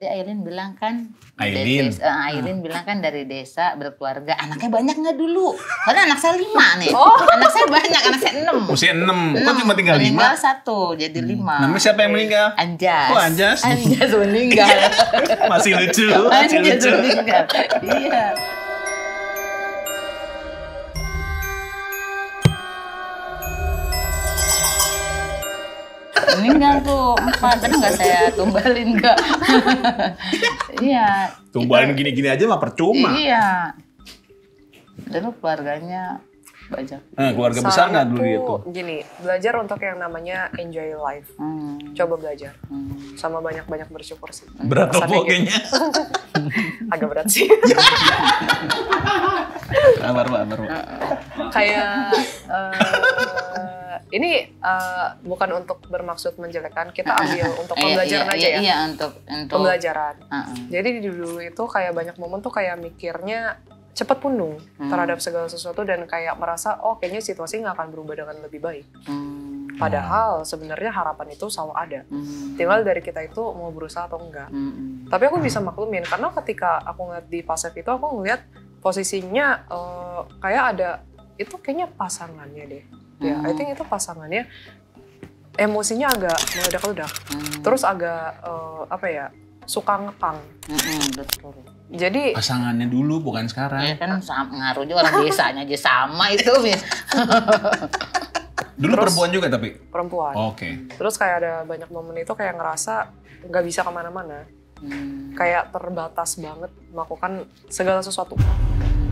Aileen bilang kan, Aileen bilang kan dari desa berkeluarga, anaknya banyak nggak dulu? Karena anak saya 5 nih, anak saya banyak, anak saya 6. Usia 6, kok cuma tinggal 5? Meninggal 1, jadi 5. Namanya siapa yang meninggal? Anjas. Oh Anjas? Anjas meninggal. Masih lucu, Anjas meninggal, iya. Meninggal tuh 4, tapi nggak saya tumbalin nggak. Iya. Tumbalin gini-gini aja mah percuma. Iya. Dulu keluarganya banyak. Keluarga besar nggak dulu Saranku itu? Gini, belajar untuk yang namanya enjoy life. Coba belajar. Sama banyak-banyak bersyukur sih. Berat tuh Pesannya kayaknya. Agak berat sih. Baru. Kayak ini bukan untuk bermaksud menjelekkan, kita ambil untuk pembelajaran aja ya. Iya, untuk pembelajaran. Jadi dulu itu kayak banyak momen tuh kayak mikirnya cepat pundung terhadap segala sesuatu dan kayak merasa oh kayaknya situasi nggak akan berubah dengan lebih baik. Padahal sebenarnya harapan itu selalu ada. Tinggal dari kita itu mau berusaha atau enggak. Tapi aku bisa maklumin karena ketika aku ngeliat di Pasef itu aku ngeliat posisinya kayak ada itu kayaknya pasangannya deh. Ya, I think itu pasangannya emosinya agak meledak-ledak. Terus agak apa ya? Suka ngekang. Betul. Jadi pasangannya dulu bukan sekarang. Ya kan ngaruh juga orang desanya aja sama itu. Dulu Terus, perempuan juga tapi? Perempuan. Oke. Terus kayak ada banyak momen itu kayak ngerasa nggak bisa kemana-mana. Kayak terbatas banget melakukan segala sesuatu.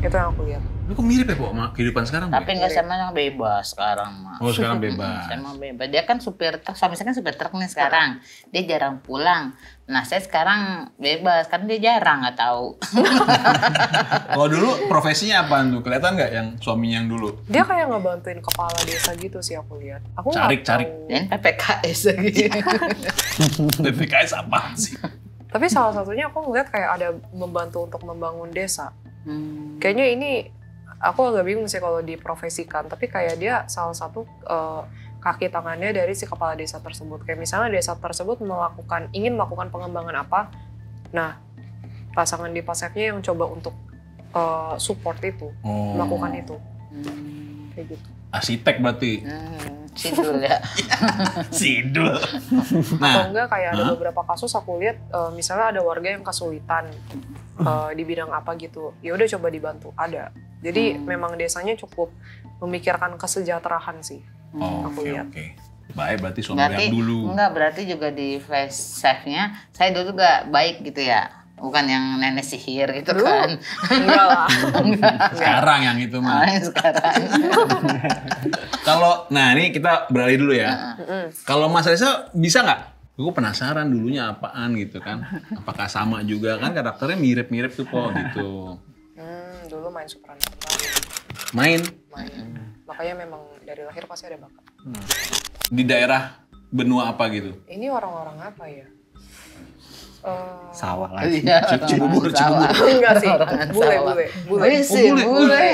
Itu yang aku lihat. Lu kok mirip ya, Po, sama kehidupan sekarang? Tapi nggak sama yang bebas sekarang, Mak. Oh, sekarang bebas. Sama bebas. Dia kan supir truk, suami saya kan supir truk nih sekarang. Dia jarang pulang. Nah, saya sekarang bebas, kan dia jarang, nggak tahu. Kalau dulu profesinya apaan tuh? Kelihatan nggak yang suaminya yang dulu? Dia kayak ngebantuin kepala desa gitu sih aku lihat. Aku nggak Carik. tahu. Dan PPKS lagi. PPKS apa sih? Tapi salah satunya aku ngeliat kayak ada membantu untuk membangun desa. Kayaknya ini aku agak bingung sih kalau diprofesikan, tapi kayak dia salah satu kaki tangannya dari si kepala desa tersebut. Kayak misalnya desa tersebut ingin melakukan pengembangan apa, nah pasangan di Pasefnya yang coba untuk support itu, melakukan itu, kayak gitu. Arsitek berarti? Sidul ya. Sidul. Atau enggak kayak ada beberapa kasus aku lihat misalnya ada warga yang kesulitan di bidang apa gitu, ya udah coba dibantu, ada. Jadi memang desanya cukup memikirkan kesejahteraan sih, aku lihat. Oke. Baik, berarti suami yang dulu. Enggak, berarti juga di Pasefnya saya dulu juga baik gitu ya. Bukan yang nenek sihir gitu dulu, kan. Enggak lah. Sekarang yang itu mah. Sekarang. Kalau, nah ini kita beralih dulu ya. Kalau Mas Reza bisa nggak? Gue penasaran dulunya apaan gitu kan. Apakah sama juga kan karakternya mirip-mirip tuh Po gitu. Dulu main supranatural. Main? Makanya memang dari lahir pasti ada bakat. Di daerah benua apa gitu? Ini orang-orang apa ya? Sawah lagi. Cibubur. Enggak sih, bule.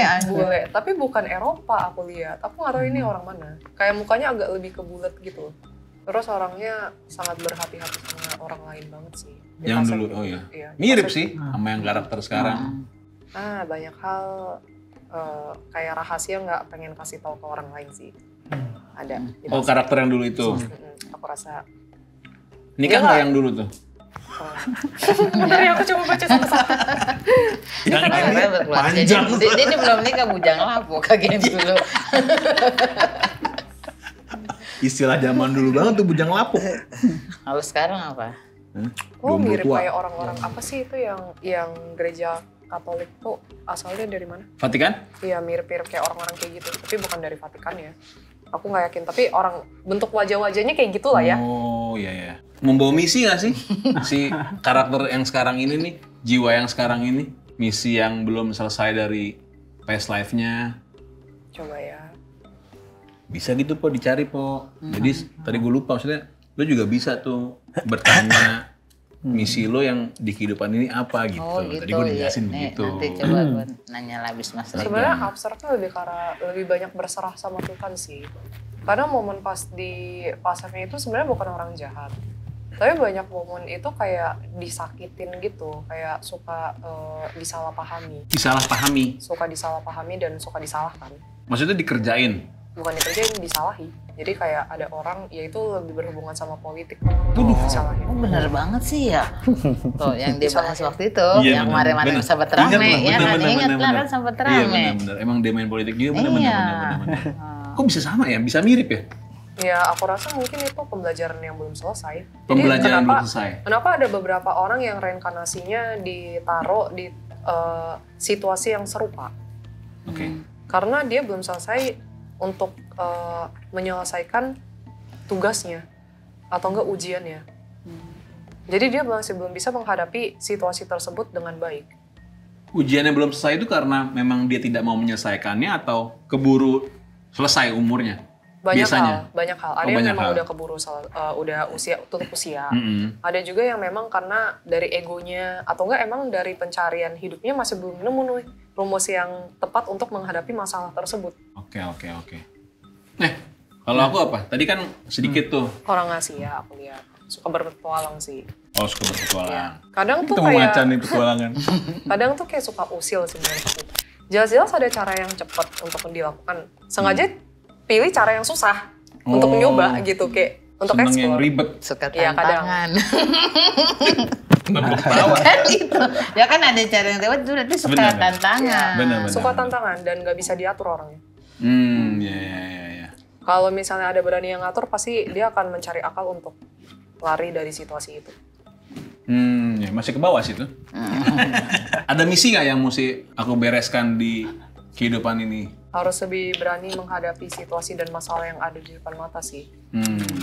Tapi bukan Eropa aku lihat. Aku nggak tahu ini orang mana. Kayak mukanya agak lebih ke bulat gitu. Terus orangnya sangat berhati-hati sama orang lain banget sih. Yang dulu, oh iya. Mirip sih sama yang karakter sekarang. Banyak hal kayak rahasia nggak pengen kasih tahu ke orang lain sih. Ada. Oh, karakter yang dulu itu. Aku rasa. Nikah nggak yang dulu tuh? Bentar ya, aku coba baca satu-satu. Yang ini panjang. Dia belum nikah bujang lapuk kayak dulu. Istilah zaman dulu banget tuh bujang lapuk. Kalau sekarang apa? Mirip kayak orang-orang apa sih itu yang gereja Katolik tuh asalnya dari mana? Vatikan? Iya, mirip-mirip kayak orang-orang kayak gitu. Tapi bukan dari Vatikan ya. Aku nggak yakin, tapi orang bentuk wajah-wajahnya kayak gitulah ya. Oh iya. Membawa misi nggak sih si karakter yang sekarang ini nih, jiwa yang sekarang ini, misi yang belum selesai dari past life-nya? Coba ya. Bisa gitu Po, dicari Po. Jadi tadi gue lupa, maksudnya lo juga bisa tuh bertanya misi lo yang di kehidupan ini apa gitu. Tadi gue dijelasin begitu. Nanti coba gue nanya labis Mas Reza. Sebenarnya abstraknya lebih banyak berserah sama Tuhan sih. Karena momen pas di Pasefnya itu sebenarnya bukan orang jahat. Tapi banyak momen itu kayak disakitin gitu, kayak suka disalahpahami. Disalahpahami? Suka disalahpahami dan suka disalahkan. Maksudnya dikerjain? Bukan dikerjain, disalahi. Jadi kayak ada orang, ya itu lebih berhubungan sama politik. Disalahin. Oh bener banget sih ya. Tuh yang dia bahas waktu itu, yang kemarin-kemarin sempat rame. Ya kan, ingat lah kan sempat rame. Iya benar-benar, emang dia main politik juga benar-benar. Kok bisa sama ya? Bisa mirip ya? Ya, aku rasa mungkin itu pembelajaran yang belum selesai. Pembelajaran belum selesai? Kenapa ada beberapa orang yang reinkarnasinya ditaruh di situasi yang serupa? Oke. Karena dia belum selesai untuk menyelesaikan tugasnya atau enggak ujiannya. Jadi dia masih belum bisa menghadapi situasi tersebut dengan baik. Ujiannya belum selesai itu karena memang dia tidak mau menyelesaikannya atau keburu selesai umurnya? Banyak biasanya? hal. Ada yang memang udah keburu, udah tutup usia. Ada juga yang memang karena dari egonya atau enggak emang dari pencarian hidupnya masih belum nemu nih rumus yang tepat untuk menghadapi masalah tersebut. Oke. Kalau aku apa? Tadi kan sedikit tuh. Orang ngasih ya, aku lihat suka berpetualang sih. Oh, suka berpetualang. Ya. Kadang tuh kayak kayak macan nih petualangan. Kadang tuh kayak suka usil sih menurut aku. Jelas-jelas ada cara yang cepat untuk dilakukan. Sengaja pilih cara yang susah untuk nyoba gitu, kayak untuk explore. explore. Yang ribet. Suka tantangan. Ketawa. Kan gitu. Ya kan ada cara yang lewat itu berarti suka tantangan. Benar. Suka tantangan dan nggak bisa diatur orangnya. Ya. Kalau misalnya ada berani yang ngatur, pasti dia akan mencari akal untuk lari dari situasi itu. Ya masih ke bawah sih tuh. Ada misi nggak yang mesti aku bereskan di kehidupan ini? Harus lebih berani menghadapi situasi dan masalah yang ada di depan mata sih.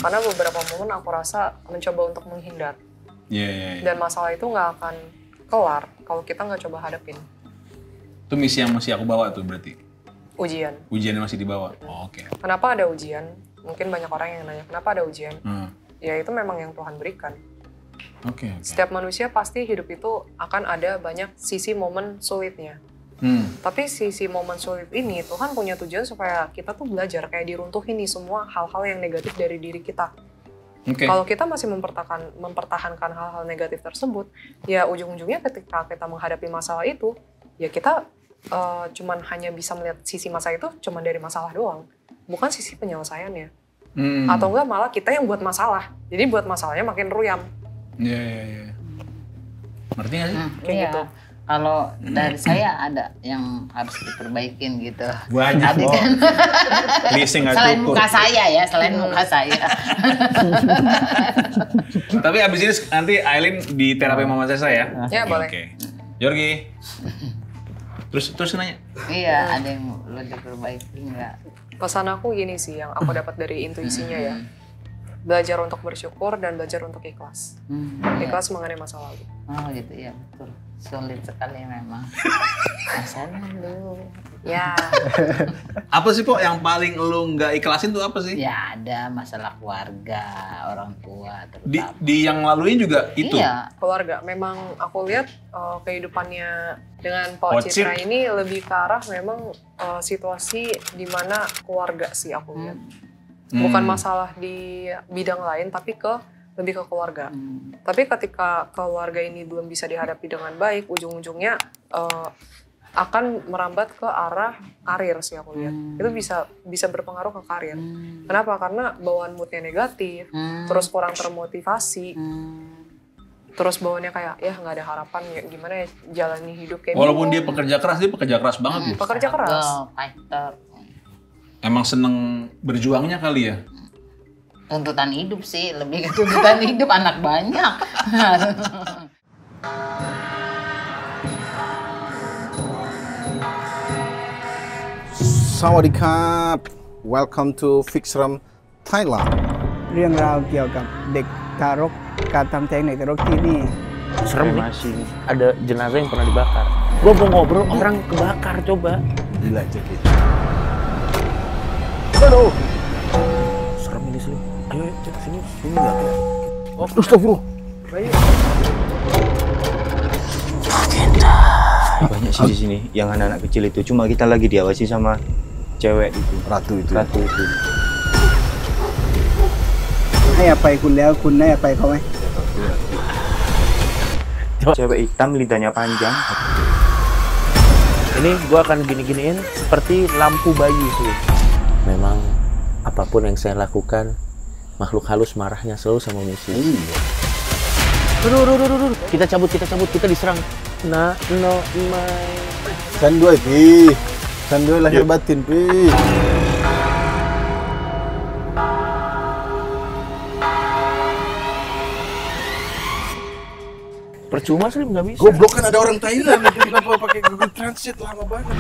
Karena beberapa momen aku rasa mencoba untuk menghindar. Dan masalah itu nggak akan kelar kalau kita nggak coba hadapin. Itu misi yang masih aku bawa tuh berarti? Ujian. Ujiannya masih dibawa? Oh, oke. Kenapa ada ujian? Mungkin banyak orang yang nanya, kenapa ada ujian? Ya itu memang yang Tuhan berikan. Oke. Setiap manusia pasti hidup itu akan ada banyak sisi momen sulitnya. Tapi sisi momen sulit ini Tuhan punya tujuan supaya kita tuh belajar kayak diruntuhin nih semua hal-hal yang negatif dari diri kita. Kalau kita masih mempertahankan hal-hal negatif tersebut, ya ujung-ujungnya ketika kita menghadapi masalah itu, ya kita cuman hanya bisa melihat sisi masa itu cuman dari masalah doang, bukan sisi penyelesaiannya. Atau enggak malah kita yang buat masalah, jadi buat masalahnya makin ruyam. Iya. Ngerti nggak sih? Kayak gitu. Kalau dari saya ada yang harus diperbaikin gitu. Banyak Tadi kan selain cukup. muka saya ya, selain muka saya. Tapi abis ini nanti Aileen di terapi mama saya ya? Ya boleh. Oke. Yorgi. Terus nanya? Iya, ada yang perlu diperbaiki nggak? Pesan aku gini sih yang aku dapat dari intuisinya ya. Belajar untuk bersyukur dan belajar untuk ikhlas. Ikhlas mengenai masa lalu. Oh gitu ya, betul. Sulit sekali memang. Masalah lu. Ya. Apa sih Pok yang paling lu nggak ikhlasin tuh apa sih? Ya ada masalah keluarga, orang tua terutama. Di yang laluin juga itu? Iya. Keluarga. Memang aku lihat kehidupannya dengan Pak Citra ini lebih ke arah memang situasi di mana keluarga sih aku lihat. Bukan masalah di bidang lain, tapi lebih ke keluarga. Tapi ketika keluarga ini belum bisa dihadapi dengan baik, ujung-ujungnya akan merambat ke arah karir sih aku lihat. Itu bisa berpengaruh ke karir. Kenapa? Karena bawaan moodnya negatif, terus kurang termotivasi, terus bawaannya kayak ya nggak ada harapan, ya gimana ya jalani hidup kayak. Walaupun dia pekerja keras banget. Pekerja keras. Fighter. Emang seneng berjuangnya kali ya? Tuntutan hidup sih, lebih ke tuntutan hidup, anak banyak. Sawadikap, welcome to Fixram Thailand. เรื่องราวเกี่ยวกับเด็กทารกการทำแท้งเด็กทารกที่นี่ serem nih. Ada jenazah yang pernah dibakar. Gua mau ngobrol orang kebakar coba. Gila aja gitu. Aduh. Serem ini sih. Ayo cek sini enggak ya. Oh, astagfirullah. Banyak sih di sini yang anak-anak kecil itu, cuma kita lagi diawasi sama cewek itu. Ratu itu. ให้อภัยคุณแล้วคุณให้อภัยเขาไหม Cewek hitam lidahnya panjang. Ini gue akan gini-giniin seperti lampu bayi sih. Memang apapun yang saya lakukan, makhluk halus marahnya selalu sama musuh. Aduh. Kita cabut, kita diserang. No, my. Sanduy, Pi. Sanduy lahir batin, Pi. Percuma sih nggak bisa. Goblok kan ada orang Thailand, itu kenapa pakai Google Translate lama banget.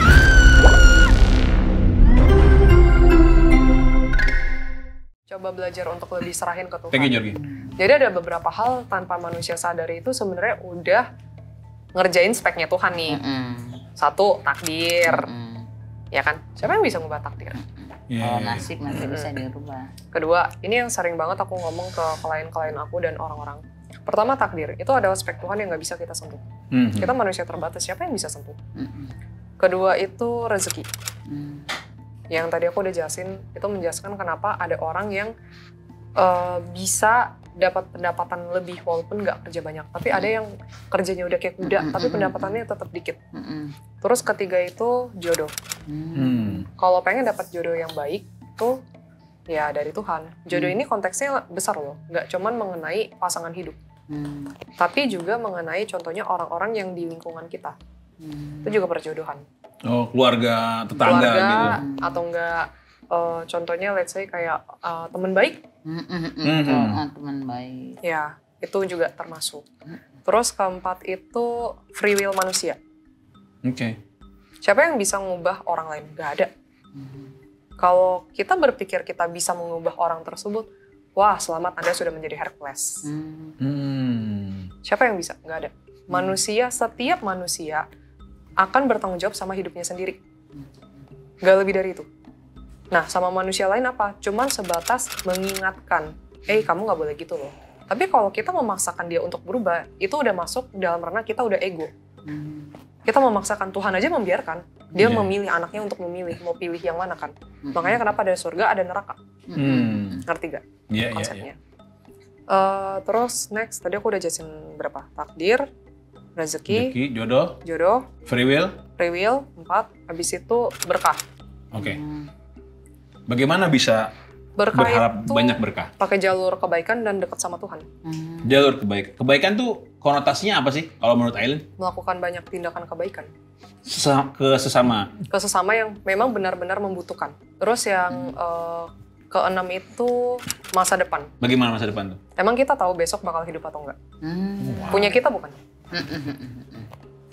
Coba belajar untuk lebih serahin ke Tuhan. Thank you, Jorgi. Jadi ada beberapa hal tanpa manusia sadari itu sebenarnya udah ngerjain speknya Tuhan nih. Satu, takdir. Ya kan? Siapa yang bisa ngubah takdir? Kalau nasib masih bisa dirubah. Kedua, ini yang sering banget aku ngomong ke klien-klien aku dan orang-orang. Pertama, takdir. Itu adalah spek Tuhan yang nggak bisa kita sentuh. Kita manusia terbatas, siapa yang bisa sentuh? Kedua itu rezeki. Yang tadi aku udah jelasin, itu menjelaskan kenapa ada orang yang bisa dapat pendapatan lebih walaupun nggak kerja banyak. Tapi ada yang kerjanya udah kayak kuda, tapi pendapatannya tetap dikit. Terus ketiga itu jodoh. Kalau pengen dapat jodoh yang baik, tuh ya dari Tuhan. Jodoh ini konteksnya besar loh, nggak cuman mengenai pasangan hidup. Tapi juga mengenai contohnya orang-orang yang di lingkungan kita. Itu juga perjodohan. Oh, keluarga, tetangga gitu. Atau enggak contohnya let's say kayak teman baik. Teman baik. Ya, itu juga termasuk. Terus keempat itu free will manusia. Oke. Siapa yang bisa mengubah orang lain? Gak ada. Kalau kita berpikir kita bisa mengubah orang tersebut, wah selamat Anda sudah menjadi Hercules. Siapa yang bisa? Gak ada. Manusia, setiap manusia akan bertanggung jawab sama hidupnya sendiri. Gak lebih dari itu. Nah, sama manusia lain apa? Cuman sebatas mengingatkan, kamu gak boleh gitu loh. Tapi kalau kita memaksakan dia untuk berubah, itu udah masuk dalam ranah kita udah ego. Kita memaksakan, Tuhan aja membiarkan. Dia memilih anaknya untuk memilih, mau pilih yang mana kan. Makanya kenapa ada surga, ada neraka. Ngerti gak konsepnya? Terus next, tadi aku udah jelasin berapa? Takdir, rezeki, jodoh, free will, 4, habis itu berkah. Oke. Bagaimana bisa berharap banyak berkah? Pakai jalur kebaikan dan dekat sama Tuhan. Jalur kebaikan. Kebaikan tuh konotasinya apa sih kalau menurut Aileen? Melakukan banyak tindakan kebaikan. Ke sesama? Ke sesama yang memang benar-benar membutuhkan. Terus yang keenam itu masa depan. Bagaimana masa depan tuh? Emang kita tahu besok bakal hidup atau enggak? Punya kita bukan?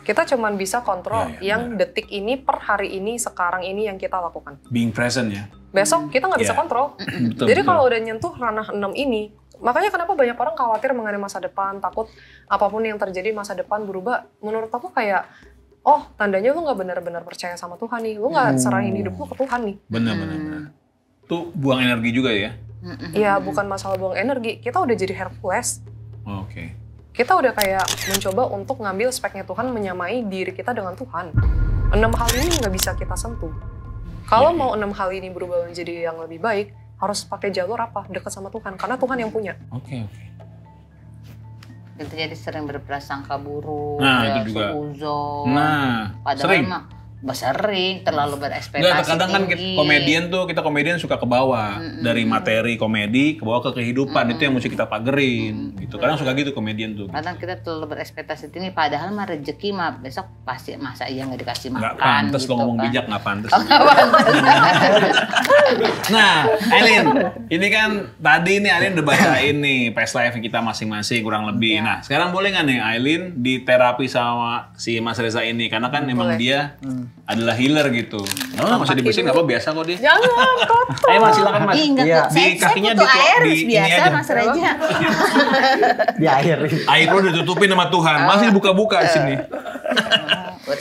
Kita cuman bisa kontrol yang detik ini, per hari ini, sekarang ini yang kita lakukan. Being present ya? Besok kita nggak bisa kontrol. Jadi kalau udah nyentuh ranah 6 ini, makanya kenapa banyak orang khawatir mengenai masa depan, takut apapun yang terjadi masa depan berubah. Menurut aku kayak, oh tandanya lu nggak benar-benar percaya sama Tuhan nih, lu nggak serahin hidup lu ke Tuhan nih. Benar. Tuh buang energi juga ya? Iya, bukan masalah buang energi, kita udah jadi Hercules. Oke. Kita udah kayak mencoba untuk ngambil speknya Tuhan, menyamai diri kita dengan Tuhan. 6 hal ini nggak bisa kita sentuh. Kalau mau 6 hal ini berubah menjadi yang lebih baik, harus pakai jalur apa? Dekat sama Tuhan, karena Tuhan yang punya. Oke. Itu jadi sering berprasangka buruk, nah, itu juga. Suuzon. Padahal sering. Sering terlalu berekspektasi Nggak, kadang kan tinggi. kita komedian suka ke bawah. Dari materi komedi ke bawah ke kehidupan. Itu yang mesti kita pagerin. Gitu. Kadang suka gitu komedian tuh. Kadang kita terlalu berekspektasi tinggi, padahal mah rezeki mah besok pasti masa iya nggak dikasih makan. Nggak pantas gitu lo ngomong kan. bijak, nggak pantas. Nggak pantas. Nah, Aileen, ini kan tadi nih Aileen udah bacain nih past life kita masing-masing kurang lebih. Nah, sekarang boleh nggak nih Aileen diterapi sama si Mas Reza ini? Karena kan emang dia adalah healer gitu. Nggak usah dibersihin, nggak apa biasa kok dia. Jangan, kotor. Ayo Mas, silakan Mas. Di kakinya di air biasa ini aja. Mas Reja. Di air. Air lo udah tutupin sama Tuhan, masih buka-buka di sini.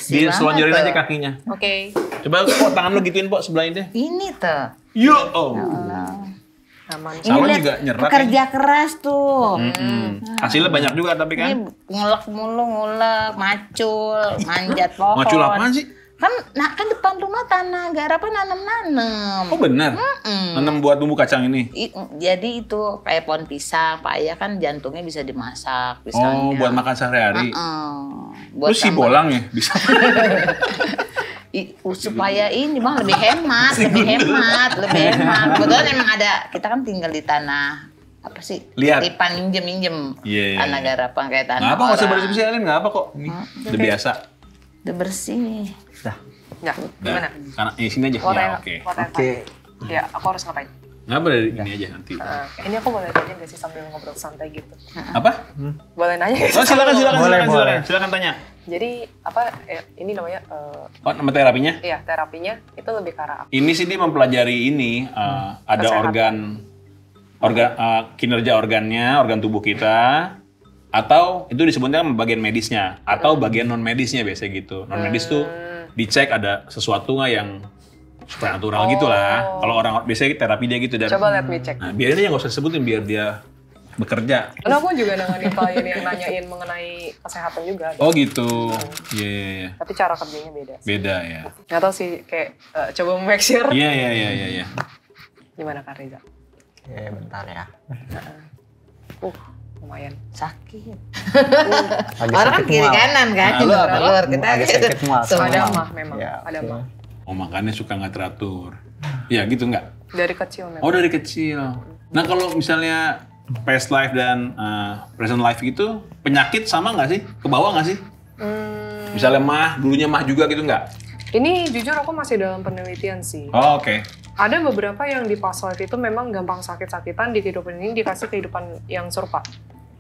Dia selonjorin aja kakinya. Oke. Coba kok tangan lo gituin Pok sebelah ini. Ini tuh. Yo, oh. Aman. Salon Ini juga lihat, nyerap pekerja keras tuh. Hasilnya banyak juga tapi Ini kan. ngulek mulu, macul, manjat pohon. Macul apaan sih? Kan depan rumah tanah garapan nanam-nanam. Oh benar? Nanam buat bumbu kacang ini? Jadi itu kayak pohon pisang, Pak Ayah kan jantungnya bisa dimasak Oh, pisangnya. buat makan sehari-hari? Buat Terus si bolang ya bisa? Supaya ini Bang lebih hemat. Kebetulan emang ada, kita kan tinggal di tanah apa sih? Lihat. Tipan minjem. Iya. Tanah garapan kayak tanah Nggak apa, nggak usah orang. bersih-bersih Alin, nggak apa kok. Ini udah biasa. Udah bersih. Ya, gimana? Karena sini aja. Mau Ya, tanya, oke. mau tanya, Pak. Ya, aku harus ngapain? Nggak apa dari ini aja nanti. Ini aku boleh tanya nggak sih sambil ngobrol santai gitu? Apa? Boleh nanya nggak Oh sih? silakan tanya. Jadi apa? Ini namanya? Oh, nama terapinya? Iya, terapinya itu lebih ke arah apa? Ini sih dia mempelajari ini ada Kesehatan. kinerja organ tubuh kita, atau itu disebutnya bagian medisnya atau bagian non medisnya biasa gitu. Non medis tuh dicek ada sesuatu nggak yang supernatural gitu lah. Kalau orang biasanya terapi dia gitu dan Coba let me check. nah, biar dia nggak usah sebutin biar dia bekerja. Karena aku juga nanganin klien yang nanyain mengenai kesehatan juga. Oh gitu. Iya. Tapi cara kerjanya beda. Beda ya. Nggak tahu sih, kayak coba make sure. Iya. Gimana Kak Reza? Bentar ya. Lumayan. Sakit. Agak Orang sakit kiri mual. kanan kan. Lu apa? Telur kita Agak sakit mual. Ada mual. mah memang, Ya, ada oke. mah. Oh makanya suka nggak teratur. Ya gitu nggak? Dari kecil memang. Oh dari kecil. Nah kalau misalnya past life dan present life gitu, penyakit sama nggak sih? Kebawa nggak sih? Misalnya dulunya mah juga gitu nggak? Ini jujur aku masih dalam penelitian sih. Oh oke. Ada beberapa yang di past life itu memang gampang sakit-sakitan, di kehidupan ini dikasih kehidupan yang serupa.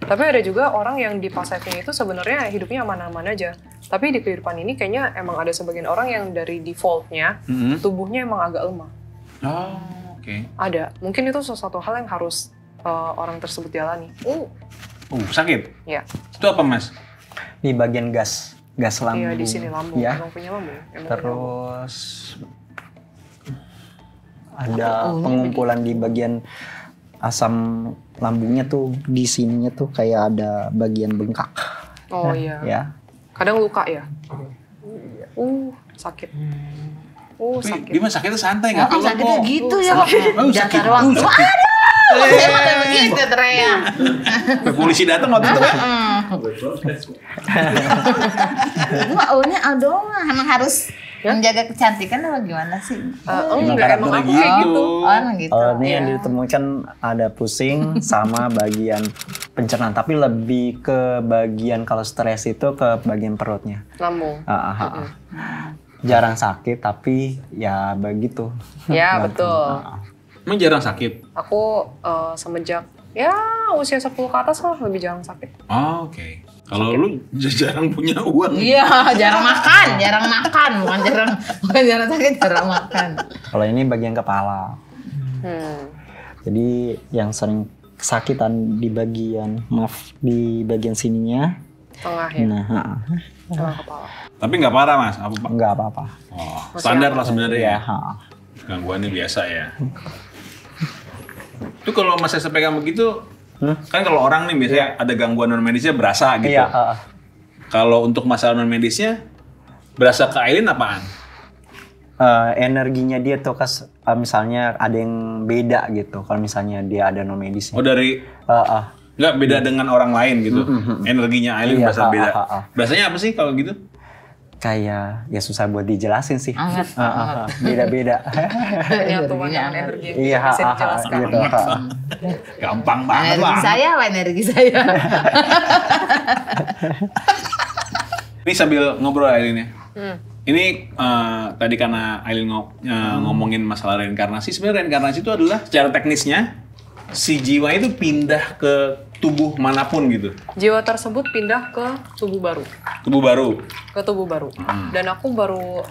Tapi ada juga orang yang di past life itu sebenarnya hidupnya aman-aman aja. Tapi di kehidupan ini kayaknya emang ada sebagian orang yang dari defaultnya tubuhnya emang agak lemah. Oh oke. Ada. Mungkin itu sesuatu hal yang harus orang tersebut jalani. Sakit? Ya. Itu apa mas? Di bagian gas lambung. Iya, di sini lambung. Ya. Emang punya lambung. Terus ada pengumpulan di bagian asam lambungnya tuh, di sininya tuh kayak ada bagian bengkak. Oh iya. Ya. Kadang luka ya. Sakit. Sakit. Gimana sakitnya santai nggak? Oh, sakitnya gitu ya. Sakit. Jangan waktu. Aduh, saya pakai begitu teriak. Polisi datang waktu itu kan? Ini Aldona emang harus menjaga kecantikan apa gimana sih? Enggak, emang aku kayak gitu. Oh, emang gitu. Ini yang ditemukan ada pusing sama bagian pencernaan, tapi lebih ke bagian kalau stres itu ke bagian perutnya. Lambung. Jarang sakit tapi ya begitu. Ya, betul. Emang jarang sakit? Aku semenjak ya usia 10 ke atas lah lebih jarang sakit. Oh, oke. Kalau lu jarang punya uang. Iya, jarang makan, bukan jarang sakit, jarang makan. Kalau ini bagian kepala. Jadi yang sering kesakitan di bagian sininya. Tengah ya. Nah, Tengah kepala. Tapi nggak parah mas? enggak apa-apa. Oh, standar lah sebenarnya ya. Gangguannya biasa ya. Itu kalau mas saya pegang begitu, kan kalau orang nih biasanya ada gangguan non medisnya berasa gitu. Iya. Kalau untuk masalah non medisnya berasa ke Aileen apaan? Energinya dia tuh misalnya ada yang beda gitu. Kalau misalnya dia ada non medisnya. Oh dari nggak beda dengan orang lain gitu. Energinya Aileen berasa beda. Biasanya apa sih kalau gitu? Kayak ya susah buat dijelasin sih. Anget. Beda-beda. Penyatuan dengan energi yang Iya, tidak bisa dijelaskan. gitu. Gampang banget lah. Energi saya. Ini sambil ngobrol Aileen ya. Ini tadi karena Aileen ngomongin masalah reinkarnasi, sebenarnya reinkarnasi itu adalah secara teknisnya si jiwa itu pindah ke tubuh manapun gitu. Jiwa tersebut pindah ke tubuh baru. Ke tubuh baru. Dan aku baru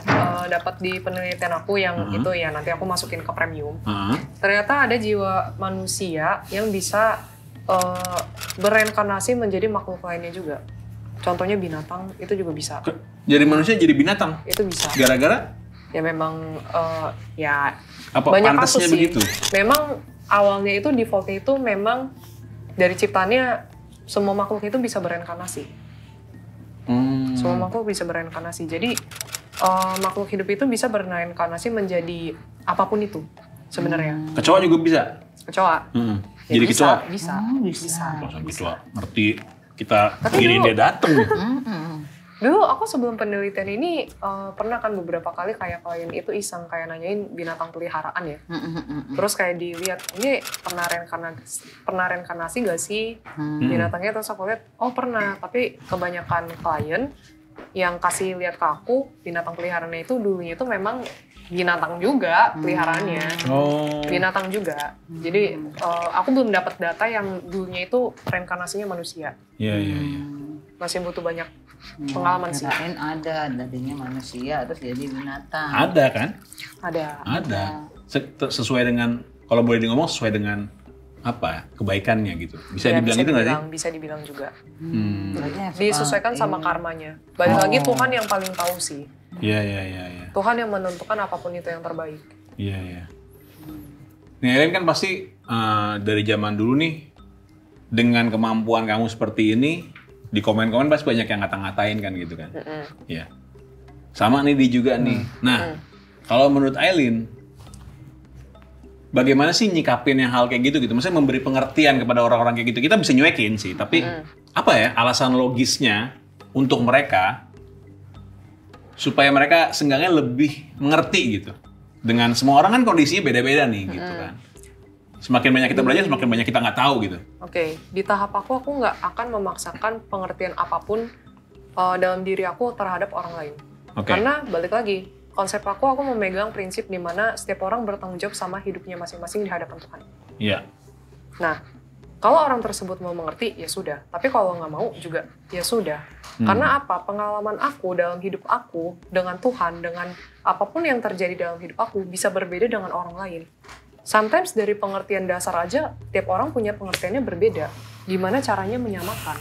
dapat di penelitian aku yang itu ya nanti aku masukin ke premium. Ternyata ada jiwa manusia yang bisa bereinkarnasi menjadi makhluk lainnya juga. Contohnya binatang itu juga bisa. Jadi manusia jadi binatang? Itu bisa. Gara-gara? Ya memang ya apa banyak pantasnya kasus sih. begitu? Memang awalnya itu defaultnya itu memang dari ciptaannya semua makhluk itu bisa bereinkarnasi. Semua makhluk bisa bereinkarnasi. Jadi makhluk hidup itu bisa berinkarnasi menjadi apapun itu sebenarnya. Kecoa juga bisa. Kecoa. Ya, Jadi bisa, kecoa. bisa. Masa kecoa ngerti kita Tapi ini dulu- dia dateng. Dulu aku sebelum penelitian ini pernah kan beberapa kali kayak klien itu iseng kayak nanyain binatang peliharaan ya. Terus kayak dilihat ini pernah reinkarnasi gak sih binatangnya, terus aku lihat oh pernah, tapi kebanyakan klien yang kasih lihat ke aku binatang peliharaannya itu dulunya itu memang binatang juga peliharaannya. Oh. Binatang juga. Jadi aku belum dapat data yang dulunya itu reinkarnasinya manusia. Iya. Masih butuh banyak pengalaman sih. Kirain ada tadinya manusia terus jadi binatang. Ada kan? Ada. Sesuai dengan, kalau boleh ngomong sesuai dengan apa kebaikannya gitu. Bisa Ya, dibilang itu nggak sih? Bisa dibilang juga. Berarti yang suka Disesuaikan sama ini. karmanya. Balik lagi Tuhan yang paling tahu sih. Iya. Tuhan yang menentukan apapun itu yang terbaik. Iya. Nih Ellen kan pasti dari zaman dulu nih, dengan kemampuan kamu seperti ini, di komen-komen pasti banyak yang ngata-ngatain kan gitu kan. Iya. Sama nih di juga nih. Nah, kalau menurut Aileen, bagaimana sih nyikapin yang hal kayak gitu? Maksudnya memberi pengertian kepada orang-orang kayak gitu. Kita bisa nyuekin sih, tapi apa ya alasan logisnya untuk mereka supaya mereka seenggaknya lebih mengerti gitu. Dengan semua orang kan kondisinya beda-beda nih gitu kan. Semakin banyak kita belajar, semakin banyak kita nggak tahu gitu. Oke, di tahap aku nggak akan memaksakan pengertian apapun dalam diri aku terhadap orang lain. Oke. Karena balik lagi, konsep aku memegang prinsip di mana setiap orang bertanggung jawab sama hidupnya masing-masing di hadapan Tuhan. Iya. Nah, kalau orang tersebut mau mengerti, ya sudah. Tapi kalau nggak mau juga, ya sudah. Karena apa? Pengalaman aku dalam hidup aku dengan Tuhan, dengan apapun yang terjadi dalam hidup aku, bisa berbeda dengan orang lain. Sometimes dari pengertian dasar aja, tiap orang punya pengertiannya berbeda. Gimana caranya menyamakan?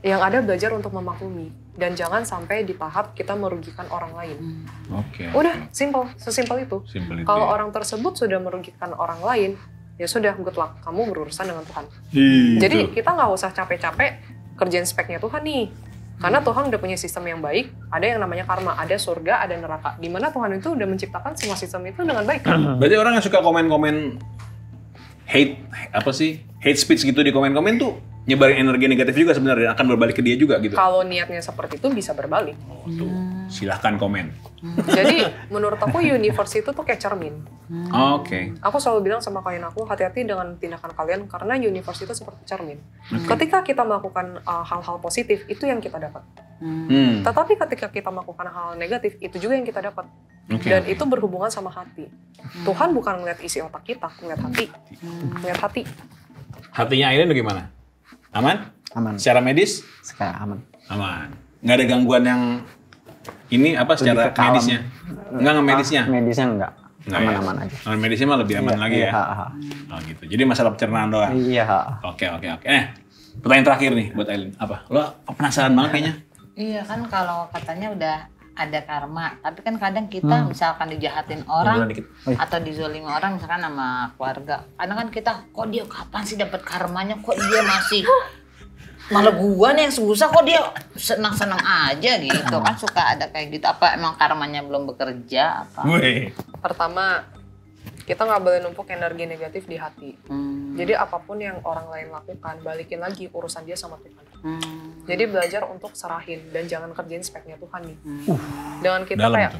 Yang ada belajar untuk memaklumi. Dan jangan sampai di tahap kita merugikan orang lain. Oke. Udah, sesimpel itu. Simpel itu. Kalau orang tersebut sudah merugikan orang lain, ya sudah, good luck. Kamu berurusan dengan Tuhan. Jadi kita nggak usah capek-capek kerjain speknya Tuhan nih. Karena Tuhan udah punya sistem yang baik, ada yang namanya karma, ada surga, ada neraka. Dimana Tuhan itu udah menciptakan semua sistem itu dengan baik. Berarti orang yang suka komen-komen hate speech gitu di komen-komen tuh nyebarin energi negatif juga sebenarnya, akan berbalik ke dia juga gitu. Kalau niatnya seperti itu bisa berbalik. Tuh, silahkan komen. Jadi menurut aku universe itu tuh kayak cermin. Oke. Aku selalu bilang sama klien aku, hati-hati dengan tindakan kalian karena universe itu seperti cermin. Ketika kita melakukan hal-hal positif, itu yang kita dapat. Tetapi ketika kita melakukan hal negatif, itu juga yang kita dapat. Dan itu berhubungan sama hati. Tuhan bukan ngeliat isi otak kita, ngeliat hati. Ngeliat hati. Hatinya Aileen bagaimana? Aman? Aman. Secara medis? Sekarang aman. Aman. Nggak ada gangguan yang ini apa secara Lebih ke kalem. medisnya? Nggak medisnya? Medisnya enggak. Nggak ya? Aman-aman aja. Kalau medisnya mah lebih aman lagi ya? Oh gitu. Jadi masalah pencernaan doang? Iya. Oke. Pertanyaan terakhir nih buat Aileen. Apa? Lo penasaran banget kayaknya? Iya kan kalau katanya udah ada karma, tapi kan kadang kita misalkan dijahatin orang atau dizolimi orang misalkan sama keluarga. Kadang kan kita, kok dia kapan sih dapat karmanya, kok dia masih malah gua nih yang susah, kok dia senang-senang aja gitu kan, suka ada kayak gitu. Apa emang karmanya belum bekerja apa? Pertama, kita nggak boleh numpuk energi negatif di hati. Jadi apapun yang orang lain lakukan, balikin lagi urusan dia sama Tuhan. Jadi belajar untuk serahin dan jangan kerjain speknya Tuhan nih. Dengan kita dalam kayak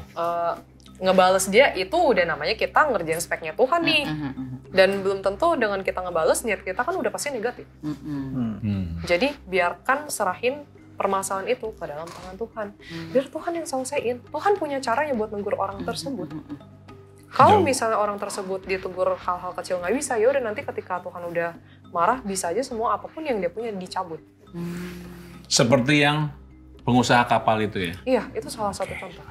ngebales dia, itu udah namanya kita ngerjain speknya Tuhan nih. Dan belum tentu dengan kita ngebales, niat kita kan udah pasti negatif. Jadi biarkan serahin permasalahan itu ke dalam tangan Tuhan. Biar Tuhan yang selesaiin. Tuhan punya caranya buat negur orang tersebut. Kalau misalnya orang tersebut ditegur hal-hal kecil nggak bisa, ya udah nanti ketika Tuhan udah marah, bisa aja semua apapun yang dia punya dicabut. Seperti yang pengusaha kapal itu ya? Iya, itu salah satu contoh.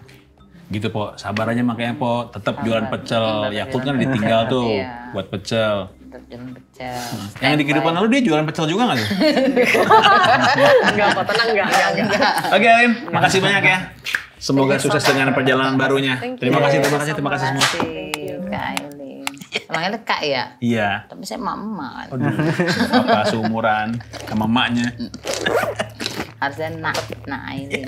Gitu Po, sabar aja makanya Po, tetap jualan pecel. Yakult kan ditinggal tuh buat pecel. Tetap jualan pecel. Yang di kehidupan lalu dia jualan pecel juga nggak tuh? Enggak kok, tenang enggak. Oke Aileen, makasih banyak ya. Semoga sukses dengan perjalanan barunya. Terima kasih semua. Terima kasih Kak Aileen. Emangnya Kak ya? Iya. Tapi saya mama kan. Apa seumuran sama emaknya. Harusnya nak Aileen.